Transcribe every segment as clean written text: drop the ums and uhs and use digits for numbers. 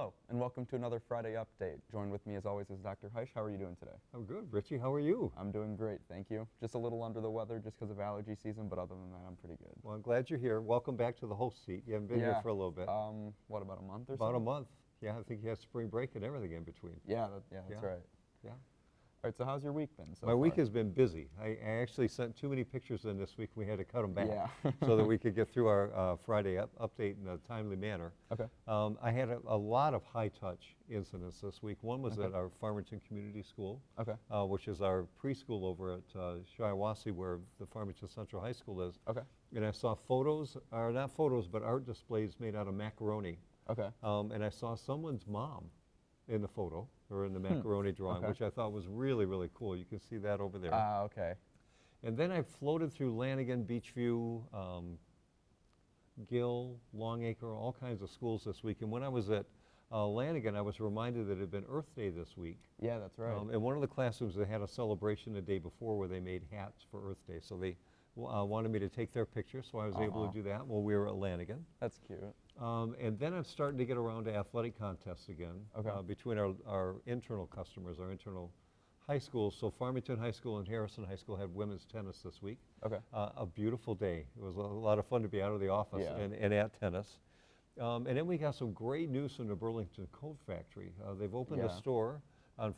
Hello, and welcome to another Friday Update. Joined with me as always is Dr. Heisch. How are you doing today? I'm good. Richie, how are you? I'm doing great, thank you. Just a little under the weather just because of allergy season, but other than that, I'm pretty good. Well, I'm glad you're here. Welcome back to the host seat. You haven't been here for a little bit. What, about a month or so? About a month. Yeah, I think you had spring break and everything in between. Yeah, that's right. Yeah. All right, so how's your week been so My far? week has been busy. I actually sent too many pictures in this week. We had to cut them back Yeah. so that we could get through our Friday update in a timely manner. Okay. I had a lot of high-touch incidents this week. One was Okay. at our Farmington Community School, Okay. which is our preschool over at Shiawassee, where the Farmington Central High School is. Okay. And I saw photos, or not photos, but art displays made out of macaroni. Okay. And I saw someone's mom in the photo, or in the macaroni drawing, Okay. which I thought was really, really cool. You can see that over there. Okay. And then I floated through Lanigan, Beachview, Gill, Longacre, all kinds of schools this week. And when I was at Lanigan, I was reminded that it had been Earth Day this week. Yeah, that's right. In one of the classrooms, they had a celebration the day before where they made hats for Earth Day. So they wanted me to take their picture, so I was able to do that while we were at Lanigan. That's cute. And then I'm starting to get around to athletic contests again between our internal customers, our internal high schools. So Farmington High School and Harrison High School had women's tennis this week. Okay. A beautiful day. It was a lot of fun to be out of the office Yeah. and at tennis. And then we got some great news from the Burlington Coat Factory. They've opened a store on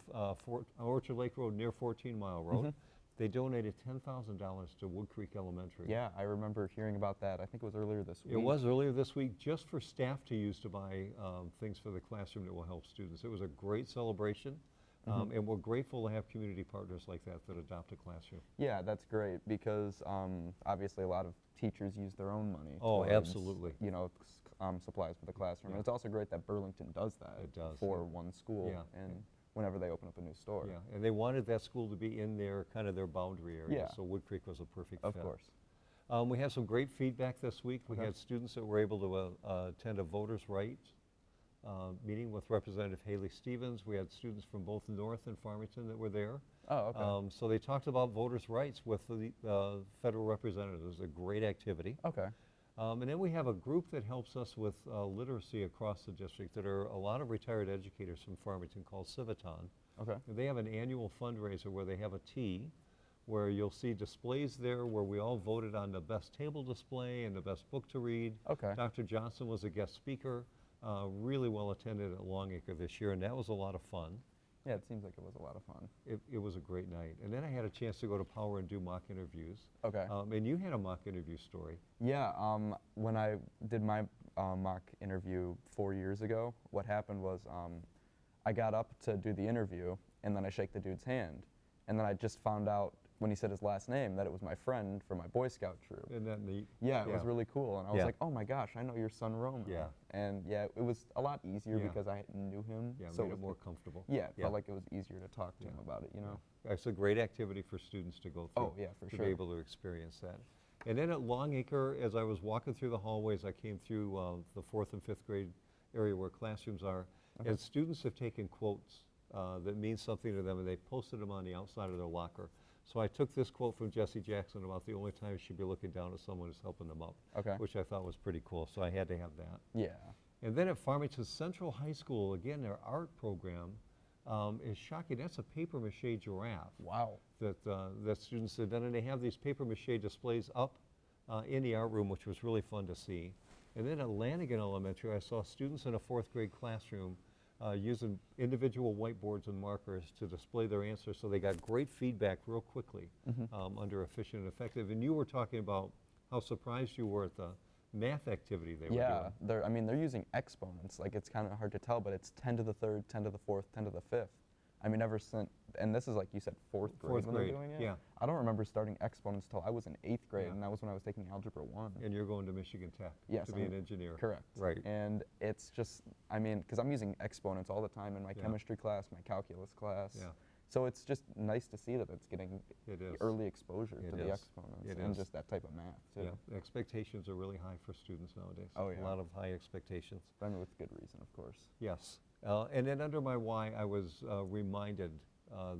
Orchard Lake Road near 14 Mile Road. They donated $10,000 to Wood Creek Elementary. Yeah, I remember hearing about that. I think it was earlier this week. It was earlier this week, just for staff to use to buy things for the classroom that will help students. It was a great celebration, and we're grateful to have community partners like that that adopt a classroom. Yeah, that's great because obviously a lot of teachers use their own money. Oh, towards, absolutely. You know, supplies for the classroom. Yeah. And it's also great that Burlington does that. It does, for yeah. one school. Yeah. And whenever they open up a new store. Yeah, and they wanted that school to be in their kind of their boundary area. Yeah. So Wood Creek was a perfect Of fit. course. We had some great feedback this week. We had students that were able to attend a voters' rights meeting with Representative Haley Stevens. We had students from both North and Farmington that were there. Oh, okay. So they talked about voters' rights with the federal representatives. It was a great activity. Okay. And then we have a group that helps us with literacy across the district that are a lot of retired educators from Farmington called Civiton. Okay. They have an annual fundraiser where they have a tea where you'll see displays there where we all voted on the best table display and the best book to read. Okay. Dr. Johnson was a guest speaker, really well attended at Longacre this year, and that was a lot of fun. Yeah, it seems like it was a lot of fun. It was a great night. And then I had a chance to go to Power and do mock interviews. Okay. And you had a mock interview story. Yeah, when I did my mock interview 4 years ago, what happened was I got up to do the interview, and then I shake the dude's hand. And then I just found out when he said his last name that it was my friend from my Boy Scout troop. Isn't that neat? Yeah, it was really cool. And I was like, oh my gosh, I know your son Roman. Yeah. And yeah, it was a lot easier because I knew him. Yeah, so made it more comfortable. Yeah, it felt like it was easier to talk to him about it, you know? It's a great activity for students to go through. Oh, yeah, for to sure. be able to experience that. And then at Longacre, as I was walking through the hallways, I came through the 4th and 5th grade area where classrooms are, and students have taken quotes that mean something to them, and they posted them on the outside of their locker. So I took this quote from Jesse Jackson about the only time you should be looking down at someone who's helping them up, which I thought was pretty cool, so I had to have that. Yeah. And then at Farmington Central High School, again, their art program is shocking. That's a papier-mâché giraffe. Wow. That students have done, and they have these papier-mâché displays up in the art room, which was really fun to see. And then at Lanigan Elementary, I saw students in a 4th grade classroom using individual whiteboards and markers to display their answers, so they got great feedback real quickly under efficient and effective. And you were talking about how surprised you were at the math activity they were doing. Yeah, they're using exponents. Like, it's kind of hard to tell, but it's 10 to the 3rd, 10 to the 4th, 10 to the 5th. I mean, ever since, and this is like you said, 4th grade when they're doing it? Yeah. I don't remember starting exponents till I was in 8th grade, and that was when I was taking Algebra 1. And you're going to Michigan Tech Yes, to be an engineer. Correct. Right. And it's just, I mean, because I'm using exponents all the time in my chemistry class, my calculus class. Yeah. So it's just nice to see that it's getting early exposure to the exponents and just that type of math, too. Yeah, the expectations are really high for students nowadays. Oh, yeah. A lot of high expectations. I mean, with good reason, of course. Yes. And then under my why, I was reminded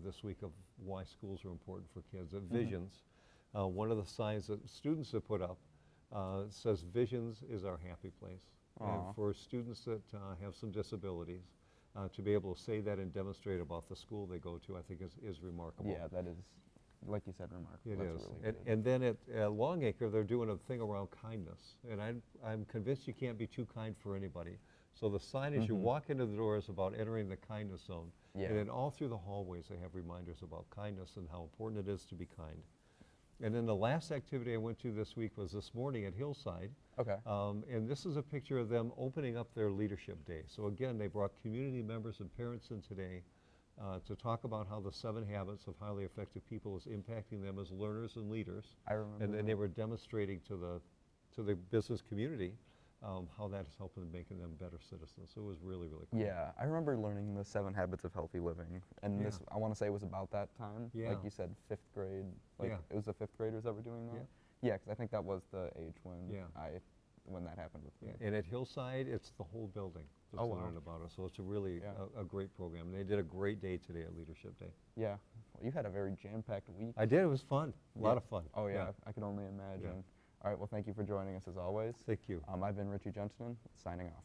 this week of why schools are important for kids. At Visions, one of the signs that students have put up says, "Visions is our happy place." And Aw. for students that have some disabilities, to be able to say that and demonstrate about the school they go to, I think is remarkable. Yeah, that is, like you said, remarkable. It That's is. really good. And then at Longacre, they're doing a thing around kindness. And I'm convinced you can't be too kind for anybody. So the sign as you walk into the door is about entering the kindness zone. Yeah. And then all through the hallways, they have reminders about kindness and how important it is to be kind. And then the last activity I went to this week was this morning at Hillside. Okay. And this is a picture of them opening up their leadership day. So again, they brought community members and parents in today to talk about how the 7 habits of highly effective people is impacting them as learners and leaders. I remember. And then they that. were demonstrating to the business community how that is helping making them better citizens. So it was really, really cool. Yeah, I remember learning the 7 Habits of Healthy Living, and this, I want to say, was about that time. Yeah. Like you said, 5th grade. Like Yeah. it was the 5th graders that were doing that. Yeah. Yeah, because I think that was the age when Yeah. when that happened with me. And at Hillside, it's the whole building that's Oh, wow. learning about it. So it's a really Yeah. a great program. And they did a great day today at Leadership Day. Yeah. Well, you had a very jam-packed week. I did. It was fun. A lot Yeah. of fun. Oh yeah, I could only imagine. All right, well, thank you for joining us as always. Thank you. I've been Richie Gentleman, signing off.